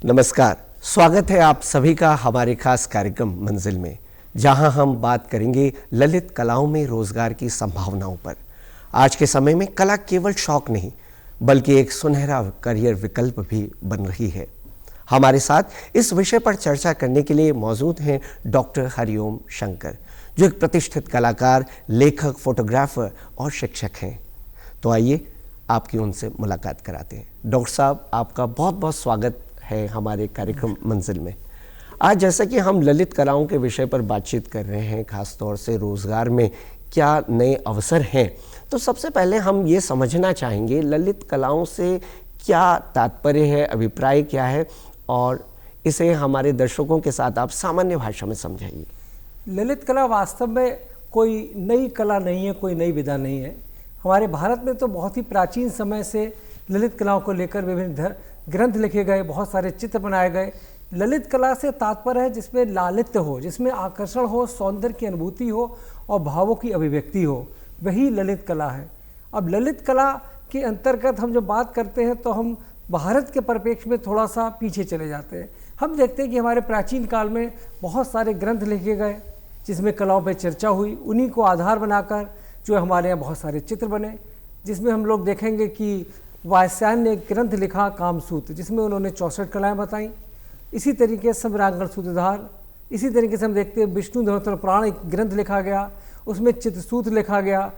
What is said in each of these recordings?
नमस्कार, स्वागत है आप सभी का हमारे खास कार्यक्रम मंजिल में, जहां हम बात करेंगे ललित कलाओं में रोजगार की संभावनाओं पर। आज के समय में कला केवल शौक नहीं बल्कि एक सुनहरा करियर विकल्प भी बन रही है। हमारे साथ इस विषय पर चर्चा करने के लिए मौजूद हैं डॉक्टर हरिओम शंकर, जो एक प्रतिष्ठित कलाकार, लेखक, फोटोग्राफर और शिक्षक हैं। तो आइए आपकी उनसे मुलाकात कराते हैं। डॉक्टर साहब, आपका बहुत बहुत स्वागत है हमारे कार्यक्रम मंजिल में। आज जैसा कि हम ललित कलाओं के विषय पर बातचीत कर रहे हैं, खास तौर से रोजगार में क्या नए अवसर हैं, तो सबसे पहले हम ये समझना चाहेंगे ललित कलाओं से क्या तात्पर्य है, अभिप्राय क्या है, और इसे हमारे दर्शकों के साथ आप सामान्य भाषा में समझाइए। ललित कला वास्तव में कोई नई कला नहीं है, कोई नई विधा नहीं है। हमारे भारत में तो बहुत ही प्राचीन समय से ललित कलाओं को लेकर विभिन्न ग्रंथ लिखे गए, बहुत सारे चित्र बनाए गए। ललित कला से तात्पर्य है जिसमें लालित्य हो, जिसमें आकर्षण हो, सौंदर्य की अनुभूति हो और भावों की अभिव्यक्ति हो, वही ललित कला है। अब ललित कला के अंतर्गत हम जब बात करते हैं तो हम भारत के परिप्रेक्ष्य में थोड़ा सा पीछे चले जाते हैं। हम देखते हैं कि हमारे प्राचीन काल में बहुत सारे ग्रंथ लिखे गए जिसमें कलाओं पर चर्चा हुई। उन्हीं को आधार बनाकर जो हमारे यहाँ बहुत सारे चित्र बने, जिसमें हम लोग देखेंगे कि वात्स्यायन ने एक ग्रंथ लिखा कामसूत्र, जिसमें उन्होंने 64 कलाएँ बताईं। इसी तरीके से सम्रांगण सूत्रधार, इसी तरीके से हम देखते हैं विष्णु धरोहर पुराण एक ग्रंथ लिखा गया, उसमें चित्रसूत्र लिखा गया।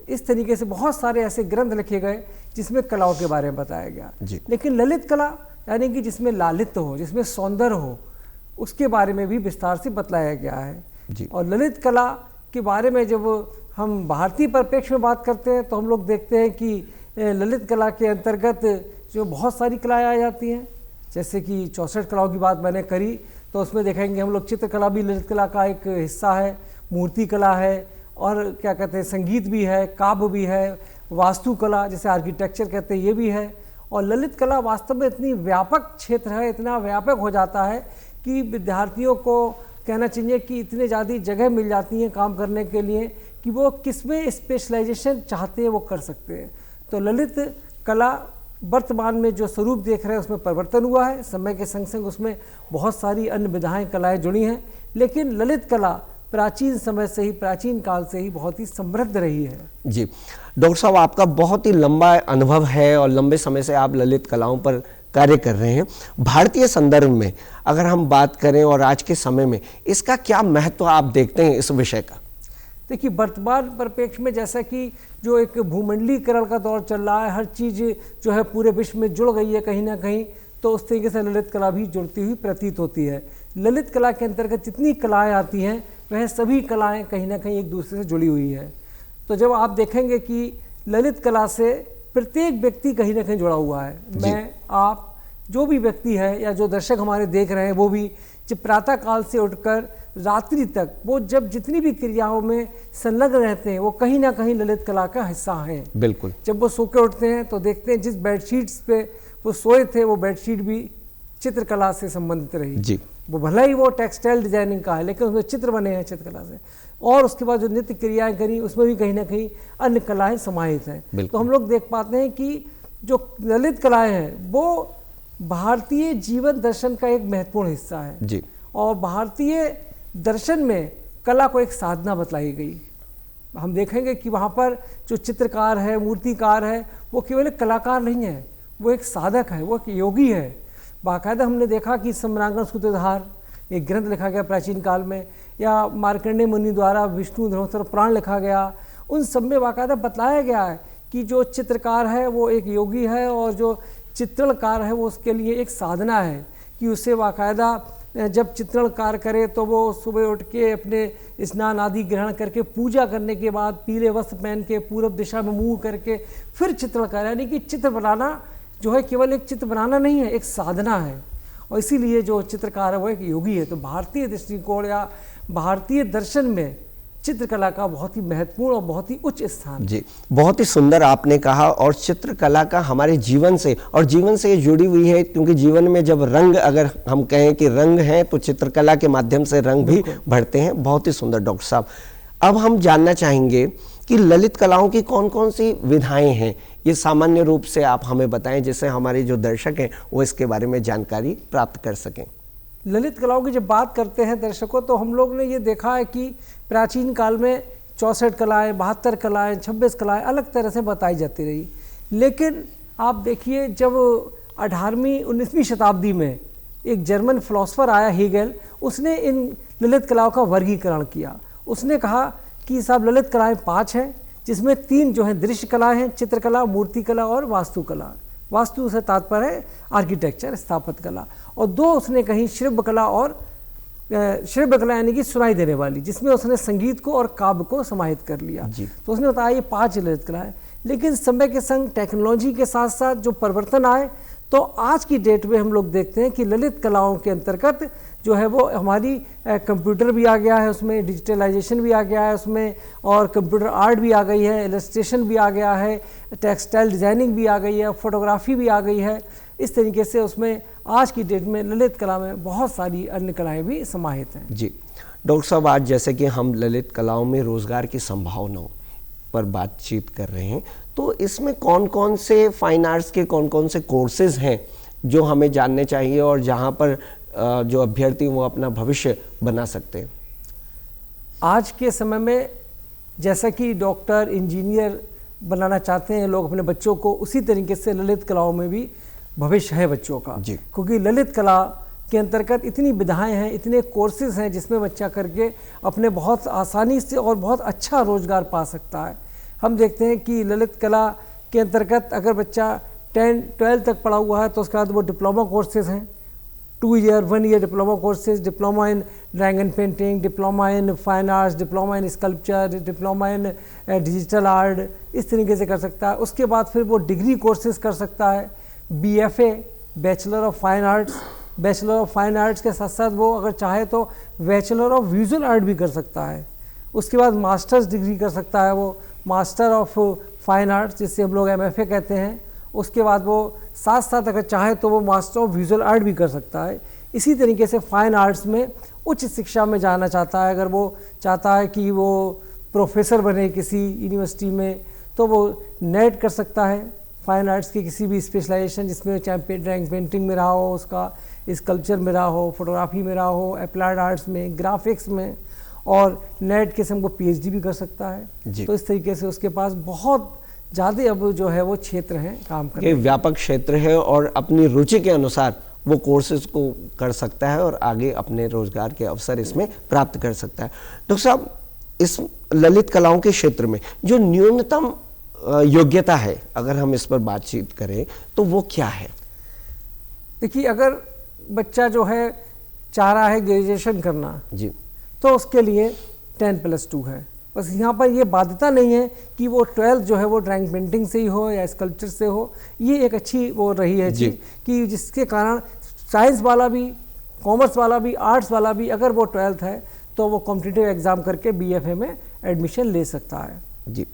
इस तरीके से बहुत सारे ऐसे ग्रंथ लिखे गए जिसमें कलाओं के बारे में बताया गया। लेकिन ललित कला यानी कि जिसमें लालित्य हो, जिसमें सौंदर्य हो, उसके बारे में भी विस्तार से बतलाया गया है। और ललित कला के बारे में जब हम भारतीय परिप्रेक्ष्य में बात करते हैं तो हम लोग देखते हैं कि ललित कला के अंतर्गत जो बहुत सारी कलाएँ आ जाती हैं। जैसे कि 64 कलाओं की बात मैंने करी तो उसमें देखेंगे हम लोग चित्रकला भी ललित कला का एक हिस्सा है, मूर्ति कला है, और क्या कहते हैं संगीत भी है, काव्य भी है, वास्तुकला जिसे आर्किटेक्चर कहते हैं ये भी है। और ललित कला वास्तव में इतनी व्यापक क्षेत्र है, इतना व्यापक हो जाता है कि विद्यार्थियों को कहना चाहिए कि इतने ज़्यादा जगह मिल जाती हैं काम करने के लिए कि वो किसमें स्पेशलाइजेशन चाहते हैं वो कर सकते हैं। तो ललित कला वर्तमान में जो स्वरूप देख रहे हैं उसमें परिवर्तन हुआ है। समय के संग संग उसमें बहुत सारी अन्य विधाएं, कलाएं जुड़ी हैं, लेकिन ललित कला प्राचीन समय से ही, प्राचीन काल से ही बहुत ही समृद्ध रही है। जी डॉक्टर साहब, आपका बहुत ही लंबा अनुभव है और लंबे समय से आप ललित कलाओं पर कार्य कर रहे हैं। भारतीय संदर्भ में अगर हम बात करें और आज के समय में इसका क्या महत्व आप देखते हैं इस विषय का? देखिए, वर्तमान परिप्रेक्ष्य में जैसा कि जो एक भूमंडलीकरण का दौर चल रहा है, हर चीज़ जो है पूरे विश्व में जुड़ गई है कहीं ना कहीं, तो उस तरीके से ललित कला भी जुड़ती हुई प्रतीत होती है। ललित कला के अंतर्गत जितनी कलाएं आती हैं वह सभी कलाएं कहीं ना कहीं एक दूसरे से जुड़ी हुई है। तो जब आप देखेंगे कि ललित कला से प्रत्येक व्यक्ति कहीं ना कहीं जुड़ा हुआ है, मैं, आप, जो भी व्यक्ति है या जो दर्शक हमारे देख रहे हैं वो भी, जब प्रातः काल से उठकर रात्रि तक वो जब जितनी भी क्रियाओं में संलग्न रहते हैं वो कहीं ना कहीं ललित कला का हिस्सा हैं। बिल्कुल। जब वो सो के उठते हैं तो देखते हैं जिस बेडशीट्स पे वो सोए थे वो बेडशीट भी चित्रकला से संबंधित रही। जी। वो भले ही वो टेक्सटाइल डिजाइनिंग का है लेकिन उसमें चित्र बने हैं चित्रकला से। और उसके बाद जो नित्य क्रियाएं करी उसमें भी कहीं ना कहीं अन्य कलाएं समाहित हैं। तो हम लोग देख पाते हैं कि जो ललित कलाएं हैं वो भारतीय जीवन दर्शन का एक महत्वपूर्ण हिस्सा है। जी। और भारतीय दर्शन में कला को एक साधना बतलाई गई। हम देखेंगे कि वहाँ पर जो चित्रकार है, मूर्तिकार है, वो केवल एक कलाकार नहीं है, वो एक साधक है, वो एक योगी है। बाकायदा हमने देखा कि सम्रांगण सूत्रधार एक ग्रंथ लिखा गया प्राचीन काल में, या मार्कंडेय मुनि द्वारा विष्णु धरोहर पुराण लिखा गया। उन सब में बाकायदा बताया गया है कि जो चित्रकार है वो एक योगी है और जो चित्रणकार है वो उसके लिए एक साधना है कि उसे बाकायदा जब चित्रण कार्य करे तो वो सुबह उठ के अपने स्नान आदि ग्रहण करके पूजा करने के बाद पीले वस्त्र पहन के पूर्व दिशा में मुँह करके फिर चित्रण करे, यानी कि चित्र बनाना जो है केवल एक चित्र बनाना नहीं है, एक साधना है। और इसीलिए जो चित्रकार है वो एक योगी है। तो भारतीय दृष्टिकोण या भारतीय दर्शन में चित्रकला का बहुत ही महत्वपूर्ण और बहुत ही उच्च स्थान। जी, बहुत ही सुंदर आपने कहा। और चित्रकला का हमारे जीवन से और जीवन से जुड़ी हुई है, क्योंकि जीवन में जब रंग, अगर हम कहें कि रंग है तो चित्रकला के माध्यम से रंग भी भरते हैं। बहुत ही सुंदर डॉक्टर साहब। अब हम जानना चाहेंगे कि ललित कलाओं की कौन कौन सी विधाएं हैं, ये सामान्य रूप से आप हमें बताएं जिससे हमारे जो दर्शक हैं वो इसके बारे में जानकारी प्राप्त कर सकें। ललित कलाओं की जब बात करते हैं दर्शकों, तो हम लोग ने ये देखा है कि प्राचीन काल में 64 कलाएँ, 72 कलाएँ, 26 कलाएँ अलग तरह से बताई जाती रही। लेकिन आप देखिए, जब 18वीं 19वीं शताब्दी में एक जर्मन फिलोसफर आया हीगल, उसने इन ललित कलाओं का वर्गीकरण किया। उसने कहा कि साहब ललित कलाएँ 5 हैं, जिसमें 3 जो हैं दृश्य कलाएँ हैं, चित्रकला, मूर्तिकला और वास्तुकला। वास्तु से तात्पर्य है आर्किटेक्चर, स्थापत्य कला। और 2 उसने कहीं शिल्पकला और शिल्पकला यानी कि सुनाई देने वाली, जिसमें उसने संगीत को और काव्य को समाहित कर लिया। तो उसने बताया ये 5 ललित कला है। लेकिन समय के संग टेक्नोलॉजी के साथ साथ जो परिवर्तन आए, तो आज की डेट में हम लोग देखते हैं कि ललित कलाओं के अंतर्गत जो है वो हमारी कंप्यूटर भी आ गया है, उसमें डिजिटलाइजेशन भी आ गया है उसमें, और कंप्यूटर आर्ट भी आ गई है, इलस्ट्रेशन भी आ गया है, टेक्सटाइल डिज़ाइनिंग भी आ गई है, फोटोग्राफी भी आ गई है। इस तरीके से उसमें आज की डेट में ललित कला में बहुत सारी अन्य कलाएँ भी समाहित हैं। जी डॉक्टर साहब, आज जैसे कि हम ललित कलाओं में रोज़गार की संभावनाओं पर बातचीत कर रहे हैं, तो इसमें कौन कौन से फाइन आर्ट्स के कौन कौन से कोर्सेज हैं जो हमें जानने चाहिए और जहां पर जो अभ्यर्थी वो अपना भविष्य बना सकते हैं? आज के समय में जैसा कि डॉक्टर, इंजीनियर बनाना चाहते हैं लोग अपने बच्चों को, उसी तरीके से ललित कलाओं में भी भविष्य है बच्चों का। क्योंकि ललित कला के अंतर्गत इतनी विधाएं हैं, इतने कोर्सेज हैं, जिसमें बच्चा करके अपने बहुत आसानी से और बहुत अच्छा रोजगार पा सकता है। हम देखते हैं कि ललित कला के अंतर्गत अगर बच्चा 10-12 तक पढ़ा हुआ है, तो उसके बाद वो डिप्लोमा कोर्सेज हैं, 2 year 1 year diploma courses, diploma in drawing and painting, diploma in fine arts, diploma in sculpture, diploma in digital art, इस तरीके से कर सकता है। उसके बाद फिर वो डिग्री कोर्सेज कर सकता है, BFA, bachelor of fine arts. Bachelor of fine arts के साथ साथ वो अगर चाहे तो बैचलर ऑफ विजुअल आर्ट भी कर सकता है। उसके बाद मास्टर्स डिग्री कर सकता है, वो मास्टर ऑफ फाइन आर्ट्स, जिससे हम लोग MFA कहते हैं। उसके बाद वो साथ साथ अगर चाहे तो वो मास्टर ऑफ विजुअल आर्ट भी कर सकता है। इसी तरीके से फाइन आर्ट्स में उच्च शिक्षा में जाना चाहता है, अगर वो चाहता है कि वो प्रोफेसर बने किसी यूनिवर्सिटी में, तो वो नेट कर सकता है फाइन आर्ट्स की किसी भी स्पेशलाइजेशन, जिसमें चाहे ड्राइंग पेंटिंग में रहा हो, उसका स्कल्पचर में रहा हो, फोटोग्राफी में रहा हो, अप्लाइड आर्ट्स में, ग्राफिक्स में, और नेट के से हमको PhD भी कर सकता है। तो इस तरीके से उसके पास बहुत ज़्यादा अब जो है वो क्षेत्र हैं काम करने के। व्यापक क्षेत्र है और अपनी रुचि के अनुसार वो कोर्सेज को कर सकता है और आगे अपने रोजगार के अवसर इसमें प्राप्त कर सकता है। डॉक्टर साहब, इस ललित कलाओं के क्षेत्र में जो न्यूनतम योग्यता है, अगर हम इस पर बातचीत करें, तो वो क्या है? देखिए, अगर बच्चा जो है चाह रहा है ग्रेजुएशन करना जी, तो उसके लिए 10+2 है। बस यहाँ पर ये बाध्यता नहीं है कि वो 12th जो है वो ड्राइंग पेंटिंग से ही हो या स्कल्पचर से हो। ये एक अच्छी वो रही है चीज़ कि जिसके कारण साइंस वाला भी, कॉमर्स वाला भी, आर्ट्स वाला भी, अगर वो 12th है तो वो कॉम्पिटिटिव एग्ज़ाम करके BFA में एडमिशन ले सकता है। जी,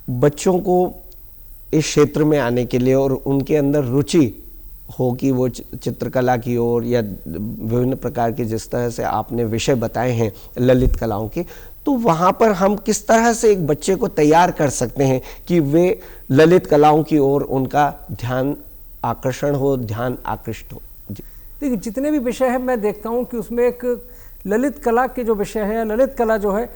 बच्चों को इस क्षेत्र में आने के लिए और उनके अंदर रुचि हो कि वो चित्रकला की ओर या विभिन्न प्रकार के, जिस तरह से आपने विषय बताए हैं ललित कलाओं के, तो वहाँ पर हम किस तरह से एक बच्चे को तैयार कर सकते हैं कि वे ललित कलाओं की ओर उनका ध्यान आकर्षण हो, ध्यान आकृष्ट हो? देखिए, जितने भी विषय हैं मैं देखता हूँ कि उसमें एक ललित कला के जो विषय है, ललित कला जो है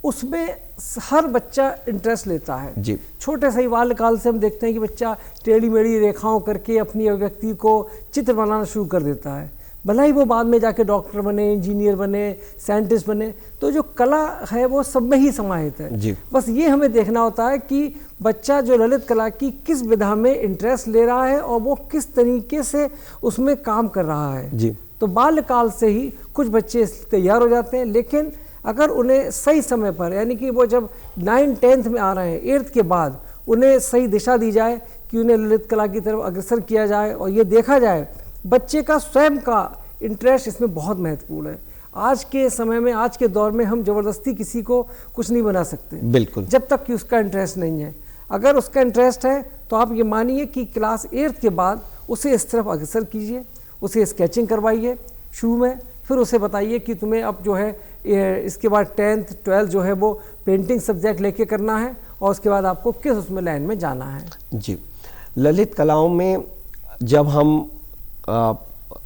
उसमें हर बच्चा इंटरेस्ट लेता है जी। छोटे से ही बाल्यकाल से हम देखते हैं कि बच्चा टेढ़ी मेढ़ी रेखाओं करके अपनी अभिव्यक्ति को चित्र बनाना शुरू कर देता है। भला ही वो बाद में जाके डॉक्टर बने, इंजीनियर बने, साइंटिस्ट बने, तो जो कला है वो सब में ही समाहित है जी। बस ये हमें देखना होता है कि बच्चा जो ललित कला की किस विधा में इंटरेस्ट ले रहा है और वो किस तरीके से उसमें काम कर रहा है जी। तो बाल्यकाल से ही कुछ बच्चे तैयार हो जाते हैं, लेकिन अगर उन्हें सही समय पर, यानी कि वो जब 9th-10th में आ रहे हैं, 8th के बाद उन्हें सही दिशा दी जाए कि उन्हें ललित कला की तरफ अग्रसर किया जाए और ये देखा जाए बच्चे का स्वयं का इंटरेस्ट इसमें बहुत महत्वपूर्ण है। आज के समय में, आज के दौर में हम ज़बरदस्ती किसी को कुछ नहीं बना सकते, बिल्कुल, जब तक कि उसका इंटरेस्ट नहीं है। अगर उसका इंटरेस्ट है तो आप ये मानिए कि क्लास 8th के बाद उसे इस तरफ अग्रसर कीजिए, उसे स्केचिंग करवाइए शुरू में, फिर उसे बताइए कि तुम्हें अब जो है इसके बाद 10th 12th जो है वो पेंटिंग सब्जेक्ट लेके करना है और उसके बाद आपको किस उसमें लाइन में जाना है। जी, ललित कलाओं में जब हम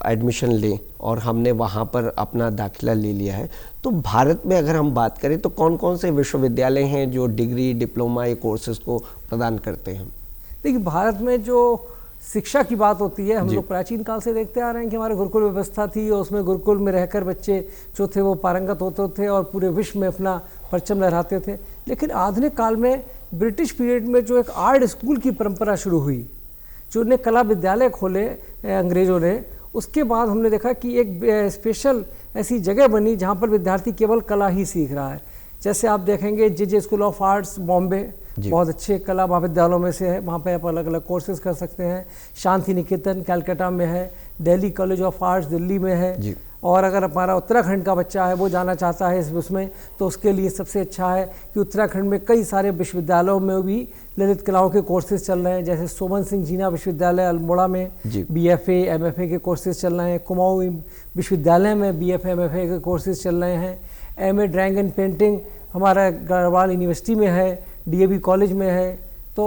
एडमिशन लें और हमने वहाँ पर अपना दाखिला ले लिया है, तो भारत में अगर हम बात करें तो कौन कौन से विश्वविद्यालय हैं जो डिग्री डिप्लोमा या कोर्सेज को प्रदान करते हैं? देखिए, भारत में जो शिक्षा की बात होती है, हम लोग प्राचीन काल से देखते आ रहे हैं कि हमारे गुरुकुल व्यवस्था थी और उसमें गुरुकुल में रहकर बच्चे जो थे वो पारंगत होते थे और पूरे विश्व में अपना परचम लहराते थे। लेकिन आधुनिक काल में ब्रिटिश पीरियड में जो एक आर्ट स्कूल की परंपरा शुरू हुई, जो उन्हें कला विद्यालय खोले अंग्रेज़ों ने, उसके बाद हमने देखा कि एक स्पेशल ऐसी जगह बनी जहाँ पर विद्यार्थी केवल कला ही सीख रहा है। जैसे आप देखेंगे जे स्कूल ऑफ आर्ट्स बॉम्बे बहुत अच्छे कला महाविद्यालयों में से है, वहाँ पे आप अलग अलग कोर्सेज कर सकते हैं। शांति निकेतन कलकत्ता में है, Delhi college of arts Delhi में है, और अगर हमारा उत्तराखंड का बच्चा है वो जाना चाहता है उसमें, तो उसके लिए सबसे अच्छा है कि उत्तराखंड में कई सारे विश्वविद्यालयों में भी ललित कलाओं के कोर्सेज चल रहे हैं। जैसे सोमन सिंह जीना विश्वविद्यालय अल्मोड़ा में BFA MFA के कोर्सेज चल रहे हैं, कुमाऊं विश्वविद्यालय में BFA MFA के कोर्सेज चल रहे हैं। MA ड्राइंग एंड पेंटिंग हमारा गढ़वाल यूनिवर्सिटी में है, DAV कॉलेज में है। तो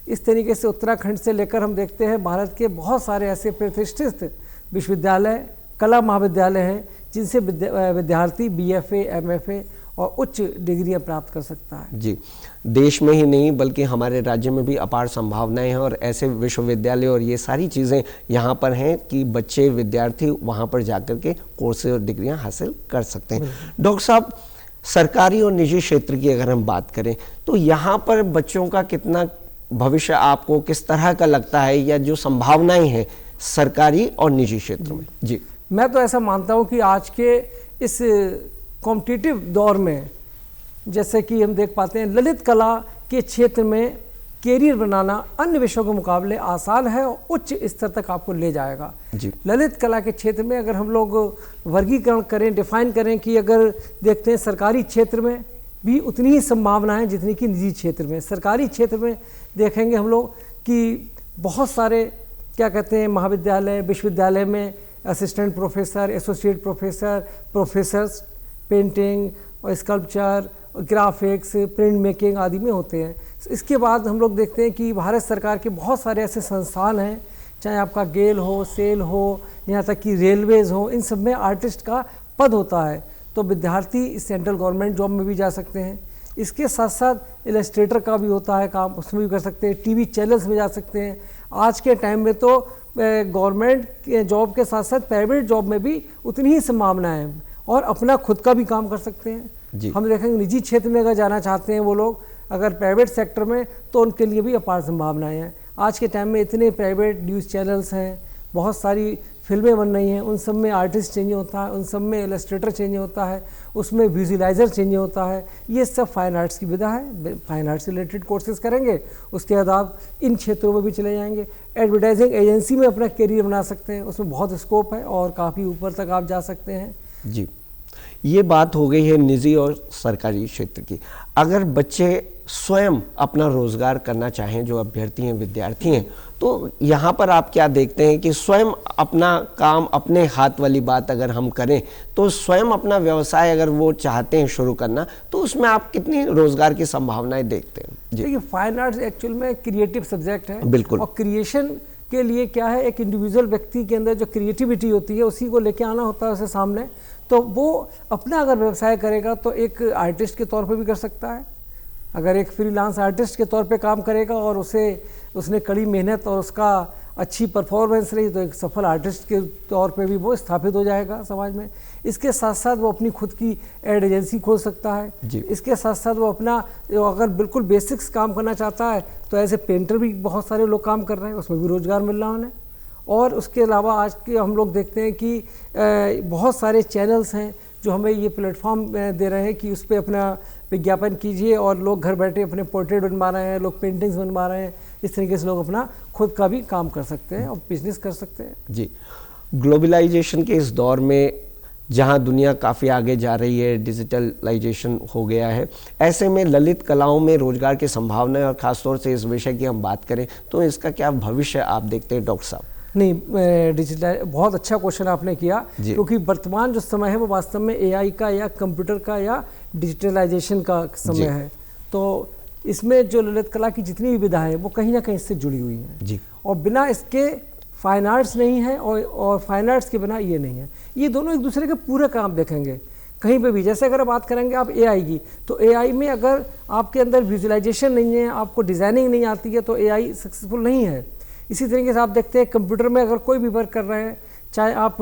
इस तरीके से उत्तराखंड से लेकर हम देखते हैं भारत के बहुत सारे ऐसे प्रतिष्ठित विश्वविद्यालय कला महाविद्यालय हैं जिनसे विद्यार्थी BFA MFA और उच्च डिग्रियां प्राप्त कर सकता है। जी, देश में ही नहीं बल्कि हमारे राज्य में भी अपार संभावनाएं हैं और ऐसे विश्वविद्यालय और ये सारी चीज़ें यहाँ पर हैं कि बच्चे विद्यार्थी वहाँ पर जाकर के कोर्स और डिग्रियाँ हासिल कर सकते हैं। डॉक्टर साहब, सरकारी और निजी क्षेत्र की अगर हम बात करें तो यहाँ पर बच्चों का कितना भविष्य आपको किस तरह का लगता है, या जो संभावनाएं हैं सरकारी और निजी क्षेत्र में? जी, मैं तो ऐसा मानता हूँ कि आज के इस कॉम्पिटिटिव दौर में, जैसे कि हम देख पाते हैं, ललित कला के क्षेत्र में कैरियर बनाना अन्य विषयों के मुकाबले आसान है और उच्च स्तर तक आपको ले जाएगा। ललित कला के क्षेत्र में अगर हम लोग वर्गीकरण करें, डिफाइन करें कि अगर देखते हैं सरकारी क्षेत्र में भी उतनी ही संभावना है जितनी कि निजी क्षेत्र में। सरकारी क्षेत्र में देखेंगे हम लोग कि बहुत सारे क्या कहते हैं महाविद्यालय विश्वविद्यालय में assistant professor, associate professor, professors painting और स्कल्पचर, ग्राफिक्स, प्रिंट मेकिंग आदि में होते हैं। इसके बाद हम लोग देखते हैं कि भारत सरकार के बहुत सारे ऐसे संस्थान हैं, चाहे आपका गेल हो, सेल हो, यहाँ तक कि रेलवेज़ हो, इन सब में आर्टिस्ट का पद होता है। तो विद्यार्थी सेंट्रल गवर्नमेंट जॉब में भी जा सकते हैं। इसके साथ साथ इलस्ट्रेटर का भी होता है काम, उसमें भी कर सकते हैं। TV चैनल्स में जा सकते हैं। आज के टाइम में तो गवर्नमेंट जॉब के साथ साथ प्राइवेट जॉब में भी उतनी ही संभावना है और अपना खुद का भी काम कर सकते हैं। हम देखेंगे निजी क्षेत्र में अगर जाना चाहते हैं वो लोग, अगर प्राइवेट सेक्टर में, तो उनके लिए भी अपार संभावनाएं हैं। आज के टाइम में इतने प्राइवेट न्यूज़ चैनल्स हैं, बहुत सारी फिल्में बन रही हैं, उन सब में आर्टिस्ट चाहिए होता है, उन सब में इलस्ट्रेटर चाहिए होता है, उसमें विजुअलाइजर चाहिए होता है। ये सब फाइन आर्ट्स की विधा है। फाइन आर्ट्स से रिलेटेड कोर्सेज करेंगे, उसके बाद आप इन क्षेत्रों में भी चले जाएंगे। एडवर्टाइजिंग एजेंसी में अपना करियर बना सकते हैं, उसमें बहुत स्कोप है और काफ़ी ऊपर तक आप जा सकते हैं। जी, ये बात हो गई है निजी और सरकारी क्षेत्र की। अगर बच्चे स्वयं अपना रोजगार करना चाहें, जो अभ्यर्थी हैं, विद्यार्थी हैं, तो यहाँ पर आप क्या देखते हैं कि स्वयं अपना काम, अपने हाथ वाली बात अगर हम करें तो स्वयं अपना व्यवसाय अगर वो चाहते हैं शुरू करना, तो उसमें आप कितनी रोजगार की संभावनाएं देखते हैं? देखिए, फाइन आर्ट्स एक्चुअल में क्रिएटिव सब्जेक्ट है। बिल्कुल। और क्रिएशन के लिए क्या है, एक इंडिविजुअल व्यक्ति के अंदर जो क्रिएटिविटी होती है उसी को लेके आना होता है उसे सामने। तो वो अपना अगर व्यवसाय करेगा तो एक आर्टिस्ट के तौर पे भी कर सकता है। अगर एक फ्रीलांस आर्टिस्ट के तौर पे काम करेगा और उसने कड़ी मेहनत और उसका अच्छी परफॉर्मेंस रही, तो एक सफल आर्टिस्ट के तौर पे भी वो स्थापित हो जाएगा समाज में। इसके साथ साथ वो अपनी खुद की एड एजेंसी खोल सकता है। इसके साथ साथ वो अपना अगर बिल्कुल बेसिक्स काम करना चाहता है तो ऐसे पेंटर भी बहुत सारे लोग काम कर रहे हैं, उसमें भी रोज़गार मिल रहा है उन्हें। और उसके अलावा आज के हम लोग देखते हैं कि बहुत सारे चैनल्स हैं जो हमें ये प्लेटफॉर्म दे रहे हैं कि उस पर अपना विज्ञापन कीजिए और लोग घर बैठे अपने पोर्ट्रेट बनवा रहे हैं, लोग पेंटिंग्स बनवा रहे हैं। इस तरीके से लोग अपना खुद का भी काम कर सकते हैं और बिजनेस कर सकते हैं। जी, ग्लोबलाइजेशन के इस दौर में जहां दुनिया काफ़ी आगे जा रही है, डिजिटलाइजेशन हो गया है, ऐसे में ललित कलाओं में रोजगार की संभावना है और ख़ासतौर से इस विषय की हम बात करें तो इसका क्या भविष्य आप देखते हैं डॉक्टर साहब? नहीं, डिजिटल बहुत अच्छा क्वेश्चन आपने किया, जी। क्योंकि वर्तमान जो समय है वो वास्तव में एआई का या कंप्यूटर का या डिजिटलाइजेशन का जी। समय है। तो इसमें जो ललित कला की जितनी भी विधा है वो कहीं ना कहीं इससे जुड़ी हुई हैं जी। और बिना इसके फाइन आर्ट्स नहीं है और फाइन आर्ट्स के बिना ये नहीं है। ये दोनों एक दूसरे के पूरे काम देखेंगे कहीं पे भी। जैसे अगर बात करेंगे आप एआई की, तो एआई में अगर आपके अंदर विजुअलाइजेशन नहीं है, आपको डिज़ाइनिंग नहीं आती है, तो एआई सक्सेसफुल नहीं है। इसी तरीके से आप देखते हैं कंप्यूटर में अगर कोई भी वर्क कर रहे हैं, चाहे आप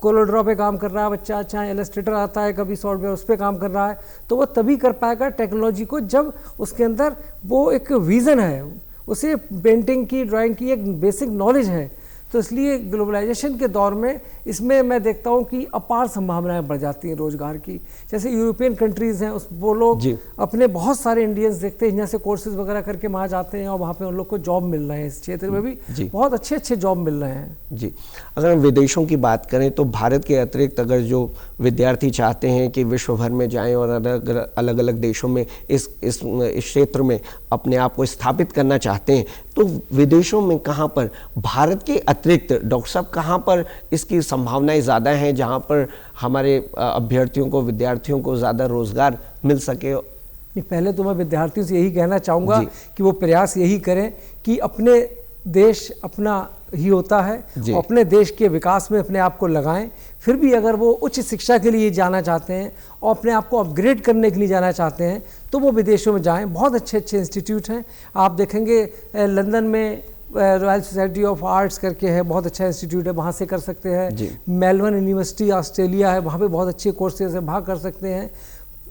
कोलर ड्रॉ पे काम कर रहा है बच्चा, चाहे इलस्ट्रेटर आता है कभी सॉफ्टवेयर उस पर काम कर रहा है, तो वो तभी कर पाएगा टेक्नोलॉजी को जब उसके अंदर वो एक विज़न है, उसे पेंटिंग की, ड्राइंग की एक बेसिक नॉलेज है। तो इसलिए ग्लोबलाइजेशन के दौर में इसमें मैं देखता हूँ कि अपार संभावनाएं बढ़ जाती हैं रोजगार की। जैसे यूरोपियन कंट्रीज़ हैं, उस वो लोग अपने बहुत सारे इंडियंस देखते हैं यहाँ से कोर्सेज वगैरह करके वहाँ जाते हैं और वहाँ पे उन लोग को जॉब मिल रहे हैं, इस क्षेत्र में भी बहुत अच्छे अच्छे जॉब मिल रहे हैं। जी, अगर हम विदेशों की बात करें तो भारत के अतिरिक्त अगर जो विद्यार्थी चाहते हैं कि विश्व भर में जाएँ और अलग अलग देशों में इस क्षेत्र में अपने आप को स्थापित करना चाहते हैं, तो विदेशों में कहाँ पर, भारत के अतिरिक्त डॉक्टर साहब कहाँ पर इसकी संभावनाएं ज़्यादा हैं जहाँ पर हमारे अभ्यर्थियों को, विद्यार्थियों को ज़्यादा रोजगार मिल सके? पहले तो मैं विद्यार्थियों से यही कहना चाहूँगा कि वो प्रयास यही करें कि अपने देश अपना ही होता है, अपने देश के विकास में अपने आप को लगाएं। फिर भी अगर वो उच्च शिक्षा के लिए जाना चाहते हैं और अपने आप को अपग्रेड करने के लिए जाना चाहते हैं तो वो विदेशों में जाएं। बहुत अच्छे अच्छे इंस्टीट्यूट हैं, आप देखेंगे लंदन में रॉयल सोसाइटी ऑफ आर्ट्स करके है, बहुत अच्छा इंस्टीट्यूट है, वहाँ से कर सकते हैं। मेलबर्न यूनिवर्सिटी ऑस्ट्रेलिया है, वहाँ पे बहुत अच्छे कोर्सेज है, वहाँ कर सकते हैं।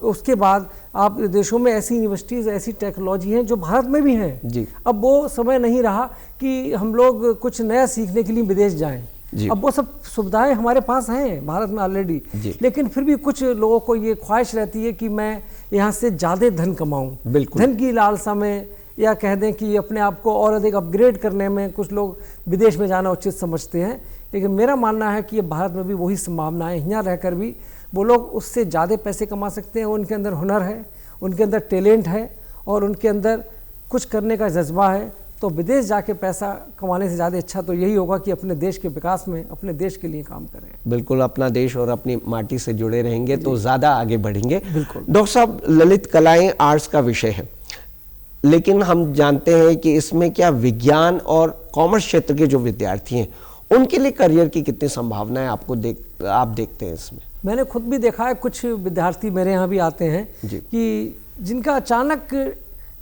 उसके बाद आप देशों में ऐसी यूनिवर्सिटीज़, ऐसी टेक्नोलॉजी हैं जो भारत में भी हैं। अब वो समय नहीं रहा कि हम लोग कुछ नया सीखने के लिए विदेश जाएं। अब वो सब सुविधाएं हमारे पास हैं भारत में ऑलरेडी, लेकिन फिर भी कुछ लोगों को ये ख्वाहिश रहती है कि मैं यहाँ से ज़्यादा धन कमाऊँ। धन की लालसा में, या कह दें कि अपने आप को और अधिक अपग्रेड करने में कुछ लोग विदेश में जाना उचित समझते हैं। लेकिन मेरा मानना है कि ये भारत में भी वही संभावनाएं, यहाँ रहकर भी वो लोग उससे ज़्यादा पैसे कमा सकते हैं। उनके अंदर हुनर है, उनके अंदर टैलेंट है और उनके अंदर कुछ करने का जज्बा है। तो विदेश जाके पैसा कमाने से ज़्यादा अच्छा तो यही होगा कि अपने देश के विकास में अपने देश के लिए काम करें। बिल्कुल, अपना देश और अपनी माटी से जुड़े रहेंगे तो ज़्यादा आगे बढ़ेंगे। बिल्कुल डॉक्टर साहब, ललित कलाएँ आर्ट्स का विषय है, लेकिन हम जानते हैं कि इसमें क्या विज्ञान और कॉमर्स क्षेत्र के जो विद्यार्थी हैं उनके लिए करियर की कितनी संभावनाएं आप देखते हैं इसमें? मैंने खुद भी देखा है, कुछ विद्यार्थी मेरे यहाँ भी आते हैं कि जिनका अचानक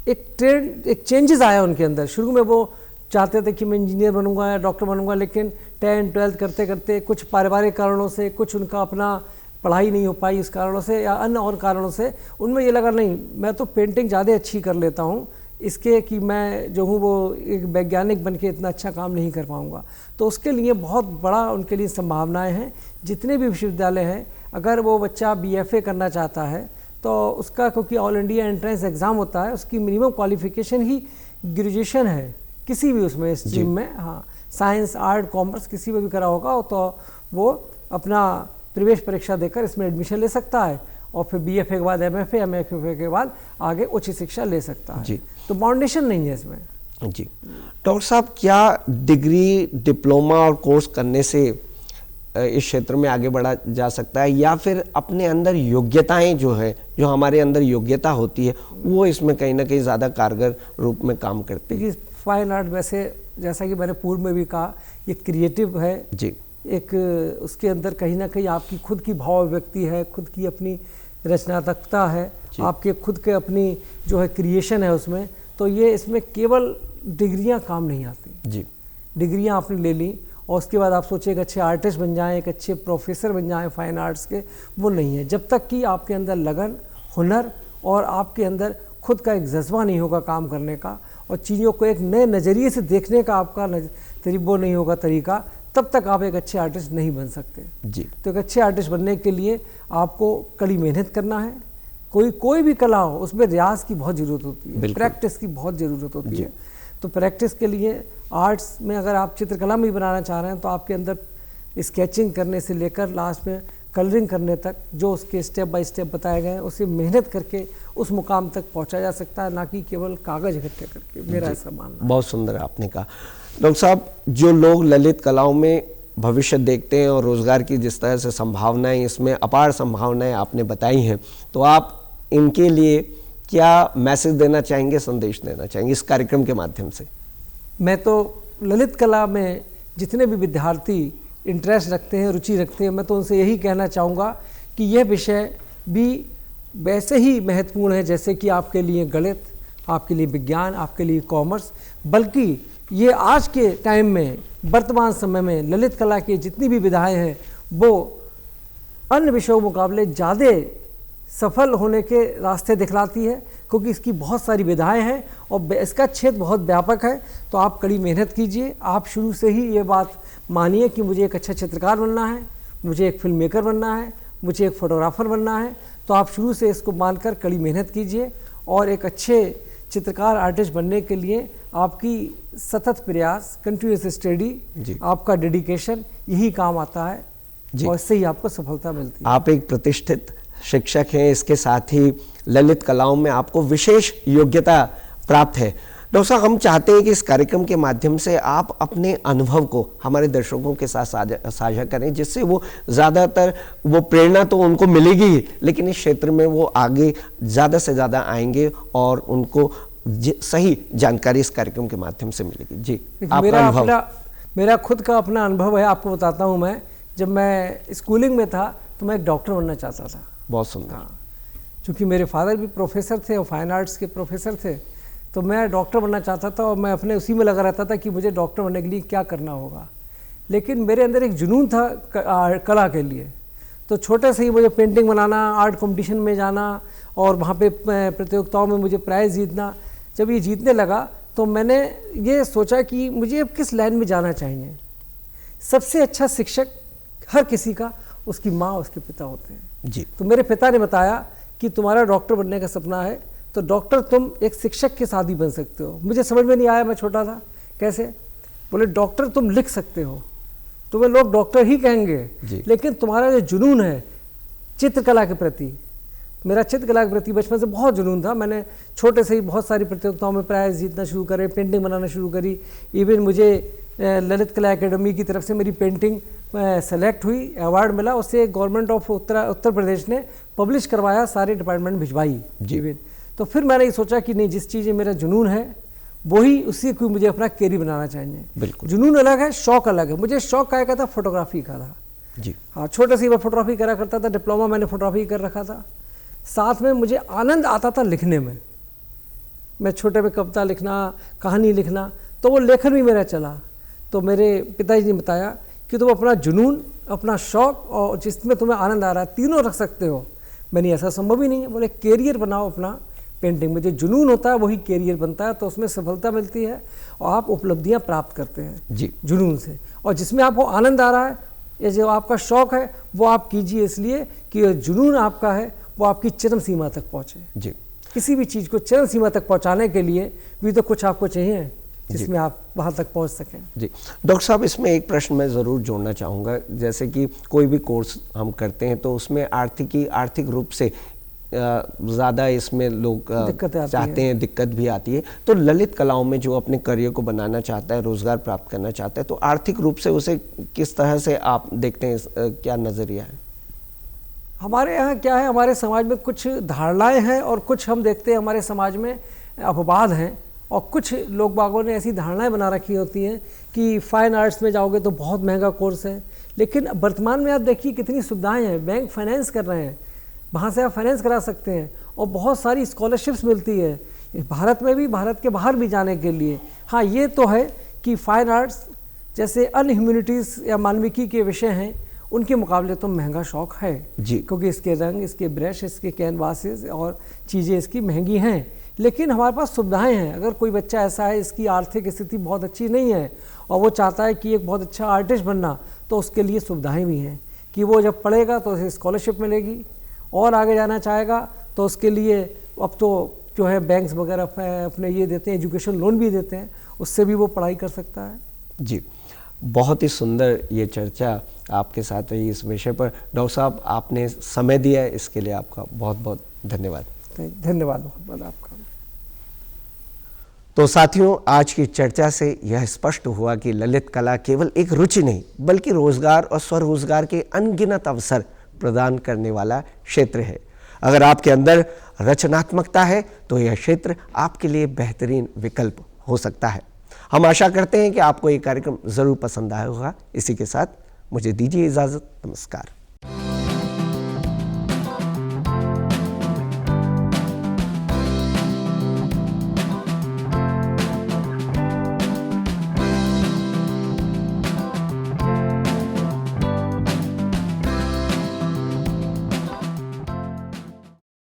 एक चेंजेस आया उनके अंदर। शुरू में वो चाहते थे कि मैं इंजीनियर बनूंगा या डॉक्टर बनूंगा, लेकिन 10th 12th करते करते कुछ पारिवारिक कारणों से, कुछ उनका अपना पढ़ाई नहीं हो पाई इस कारणों से या अन्य और कारणों से, उनमें ये लगा नहीं मैं तो पेंटिंग ज़्यादा अच्छी कर लेता हूँ इसके कि मैं जो हूँ वो एक वैज्ञानिक बन के इतना अच्छा काम नहीं कर पाऊँगा। तो उसके लिए बहुत बड़ा उनके लिए संभावनाएं हैं। जितने भी विश्वविद्यालय हैं, अगर वो बच्चा BFA करना चाहता है तो उसका, क्योंकि ऑल इंडिया एंट्रेंस एग्ज़ाम होता है, उसकी मिनिमम क्वालिफिकेशन ही ग्रेजुएशन है किसी भी उसमें स्ट्रीम में। हाँ, साइंस, आर्ट, कॉमर्स किसी में भी करा होगा तो वो अपना प्रवेश परीक्षा देकर इसमें एडमिशन ले सकता है और फिर BFA के बाद MFA, MFA के बाद आगे उच्च शिक्षा ले सकता है। तो फाउंडेशन नहीं है इसमें। जी डॉक्टर साहब, क्या डिग्री, डिप्लोमा और कोर्स करने से इस क्षेत्र में आगे बढ़ा जा सकता है, या फिर अपने अंदर योग्यताएं जो है, जो हमारे अंदर योग्यता होती है, वो इसमें कहीं ना कहीं ज़्यादा कारगर रूप में काम करती है? फाइन आर्ट वैसे, जैसा कि मैंने पूर्व में भी कहा, ये क्रिएटिव है जी। एक उसके अंदर कहीं ना कहीं आपकी खुद की भाव व्यक्ति है, खुद की अपनी रचनात्मकता है, आपके खुद के अपनी जो है क्रिएशन है उसमें। तो ये इसमें केवल डिग्रियां काम नहीं आती जी। डिग्रियां आपने ले ली और उसके बाद आप सोचे एक अच्छे आर्टिस्ट बन जाएं, एक अच्छे प्रोफेसर बन जाएं फाइन आर्ट्स के, वो नहीं है। जब तक कि आपके अंदर लगन, हुनर और आपके अंदर खुद का एक जज्बा नहीं होगा काम करने का और चीज़ों को एक नए नज़रिए से देखने का आपका वो नहीं होगा तरीका, तब तक आप एक अच्छे आर्टिस्ट नहीं बन सकते जी। तो एक अच्छे आर्टिस्ट बनने के लिए आपको कड़ी मेहनत करना है। कोई भी कला हो उसमें रियाज की बहुत ज़रूरत होती है, प्रैक्टिस की बहुत ज़रूरत होती है। तो प्रैक्टिस के लिए आर्ट्स में अगर आप चित्रकला में भी बनाना चाह रहे हैं तो आपके अंदर स्केचिंग करने से लेकर लास्ट में कलरिंग करने तक जो उसके स्टेप बाय स्टेप बताए गए हैं, उसे मेहनत करके उस मुकाम तक पहुंचा जा सकता है, ना कि केवल कागज इकट्ठे करके। मेरा ऐसा मानना है। बहुत सुंदर आपने कहा। डॉक्टर साहब, जो लोग ललित कलाओं में भविष्य देखते हैं और रोजगार की जिस तरह से संभावनाएं, इसमें अपार संभावनाएं आपने बताई हैं, तो आप इनके लिए क्या मैसेज देना चाहेंगे, संदेश देना चाहेंगे इस कार्यक्रम के माध्यम से? मैं तो ललित कला में जितने भी विद्यार्थी इंटरेस्ट रखते हैं, रुचि रखते हैं, मैं तो उनसे यही कहना चाहूँगा कि यह विषय भी वैसे ही महत्वपूर्ण है जैसे कि आपके लिए गणित, आपके लिए विज्ञान, आपके लिए कॉमर्स, बल्कि ये आज के टाइम में, वर्तमान समय में ललित कला की जितनी भी विधाएं हैं वो अन्य विषयों के मुकाबले ज़्यादा सफल होने के रास्ते दिखलाती है, क्योंकि इसकी बहुत सारी विधाएं हैं और इसका क्षेत्र बहुत व्यापक है। तो आप कड़ी मेहनत कीजिए, आप शुरू से ही ये बात मानिए कि मुझे एक अच्छा चित्रकार बनना है, मुझे एक फिल्म मेकर बनना है, मुझे एक फोटोग्राफर बनना है। तो आप शुरू से इसको मानकर कड़ी मेहनत कीजिए और एक अच्छे चित्रकार, आर्टिस्ट बनने के लिए आपकी सतत प्रयास, कंटिन्यूस स्टडी, आपका डेडिकेशन यही काम आता है और इससे ही आपको सफलता मिलती है। आप एक प्रतिष्ठित शिक्षक हैं, इसके साथ ही ललित कलाओं में आपको विशेष योग्यता प्राप्त है। डॉक्टर साहब, हम चाहते हैं कि इस कार्यक्रम के माध्यम से आप अपने अनुभव को हमारे दर्शकों के साथ साझा करें, जिससे वो ज़्यादातर वो प्रेरणा तो उनको मिलेगी ही, लेकिन इस क्षेत्र में वो आगे ज़्यादा से ज़्यादा आएंगे और उनको सही जानकारी इस कार्यक्रम के माध्यम से मिलेगी। जी, मेरा खुद का अपना अनुभव है, आपको बताता हूँ। मैं जब मैं स्कूलिंग में था तो मैं एक डॉक्टर बनना चाहता था। बहुत सुंदर। हाँ, चूँकि मेरे फादर भी प्रोफेसर थे और फाइन आर्ट्स के प्रोफेसर थे, तो मैं डॉक्टर बनना चाहता था और मैं अपने उसी में लगा रहता था कि मुझे डॉक्टर बनने के लिए क्या करना होगा। लेकिन मेरे अंदर एक जुनून था कला के लिए, तो छोटे से ही मुझे पेंटिंग बनाना, आर्ट कंपटीशन में जाना और वहाँ पे प्रतियोगिताओं में मुझे प्राइज़ जीतना। जब ये जीतने लगा तो मैंने ये सोचा कि मुझे अब किस लाइन में जाना चाहिए। सबसे अच्छा शिक्षक हर किसी का उसकी माँ, उसके पिता होते हैं। जी। तो मेरे पिता ने बताया कि तुम्हारा डॉक्टर बनने का सपना है, तो डॉक्टर तुम एक शिक्षक के साथ ही बन सकते हो। मुझे समझ में नहीं आया, मैं छोटा था, कैसे? बोले डॉक्टर तुम लिख सकते हो, तुम्हें लोग डॉक्टर ही कहेंगे, लेकिन तुम्हारा जो जुनून है चित्रकला के प्रति, मेरा चित्रकला के प्रति बचपन से बहुत जुनून था। मैंने छोटे से ही बहुत सारी प्रतियोगिताओं में प्राइज़ जीतना शुरू करे, पेंटिंग बनाना शुरू करी। इवन मुझे ललित कला एकेडमी की तरफ से मेरी पेंटिंग सेलेक्ट हुई, अवार्ड मिला, उससे गवर्नमेंट ऑफ उत्तर प्रदेश ने पब्लिश करवाया, सारे डिपार्टमेंट भिजवाई। इवन तो फिर मैंने ये सोचा कि नहीं, जिस चीज़ में मेरा जुनून है वही, उसी को मुझे अपना कैरियर बनाना चाहिए। बिल्कुल। जुनून अलग है, शौक अलग है। मुझे शौक क्या था? फोटोग्राफी का था। जी हाँ, छोटे से मैं फोटोग्राफी करा करता था, डिप्लोमा मैंने फोटोग्राफी कर रखा था। साथ में मुझे आनंद आता था लिखने में। मैं छोटे में कविता लिखना, कहानी लिखना, तो वो लेखन भी मेरा चला। तो मेरे पिताजी ने बताया कि तुम अपना जुनून, अपना शौक और जिसमें तुम्हें आनंद आ रहा है, तीनों रख सकते हो। मैंने ऐसा संभव ही नहीं है। बोले कैरियर बनाओ अपना पेंटिंग में, जो जुनून होता है वही कैरियर बनता है, तो उसमें सफलता मिलती है और आप उपलब्धियां प्राप्त करते हैं जी जुनून से। और जिसमें आपको आनंद आ रहा है, ये जो आपका शौक है, वो आप कीजिए, इसलिए कि जुनून आपका है वो आपकी चरम सीमा तक पहुँचे। जी, किसी भी चीज़ को चरम सीमा तक पहुँचाने के लिए भी तो कुछ आपको चाहिए जिसमें आप वहाँ तक पहुँच सकें। जी डॉक्टर साहब, इसमें एक प्रश्न मैं ज़रूर जोड़ना चाहूँगा। जैसे कि कोई भी कोर्स हम करते हैं तो उसमें आर्थिक रूप से ज़्यादा इसमें लोग चाहते हैं, दिक्कत भी आती है। तो ललित कलाओं में जो अपने करियर को बनाना चाहता है, रोज़गार प्राप्त करना चाहता है, तो आर्थिक रूप से उसे किस तरह से आप देखते हैं, क्या नज़रिया है? हमारे यहाँ क्या है, हमारे समाज में कुछ धारणाएं हैं और कुछ हम देखते हैं हमारे समाज में अपवाद हैं, और कुछ लोग बागों ने ऐसी धारणाएं बना रखी होती हैं कि फाइन आर्ट्स में जाओगे तो बहुत महंगा कोर्स है। लेकिन वर्तमान में आप देखिए कितनी सुविधाएं हैं, बैंक फाइनेंस कर रहे हैं, वहाँ से आप फाइनेंस करा सकते हैं और बहुत सारी स्कॉलरशिप्स मिलती है, भारत में भी, भारत के बाहर भी जाने के लिए। हाँ, ये तो है कि फाइन आर्ट्स जैसे अन्य ह्यूमैनिटीज़ या मानविकी के विषय हैं, उनके मुकाबले तो महंगा शौक है जी, क्योंकि इसके रंग, इसके ब्रश, इसके कैनवासेस और चीज़ें इसकी महंगी हैं। लेकिन हमारे पास सुविधाएं हैं। अगर कोई बच्चा ऐसा है, इसकी आर्थिक स्थिति बहुत अच्छी नहीं है और वो चाहता है कि एक बहुत अच्छा आर्टिस्ट बनना, तो उसके लिए सुविधाएं भी हैं कि वो जब पढ़ेगा तो उसे स्कॉलरशिप मिलेगी, और आगे जाना चाहेगा तो उसके लिए अब तो जो है बैंक्स वगैरह अपने ये देते हैं, एजुकेशन लोन भी देते हैं, उससे भी वो पढ़ाई कर सकता है। जी, बहुत ही सुंदर ये चर्चा आपके साथ रही इस विषय पर। डॉक्टर साहब, आपने समय दिया है, इसके लिए आपका बहुत बहुत धन्यवाद। धन्यवाद बहुत बहुत आपका। तो साथियों, आज की चर्चा से यह स्पष्ट हुआ कि ललित कला केवल एक रुचि नहीं बल्कि रोजगार और स्वरोजगार के अनगिनत अवसर प्रदान करने वाला क्षेत्र है। अगर आपके अंदर रचनात्मकता है तो यह क्षेत्र आपके लिए बेहतरीन विकल्प हो सकता है। हम आशा करते हैं कि आपको ये कार्यक्रम जरूर पसंद आया होगा। इसी के साथ मुझे दीजिए इजाजत। नमस्कार।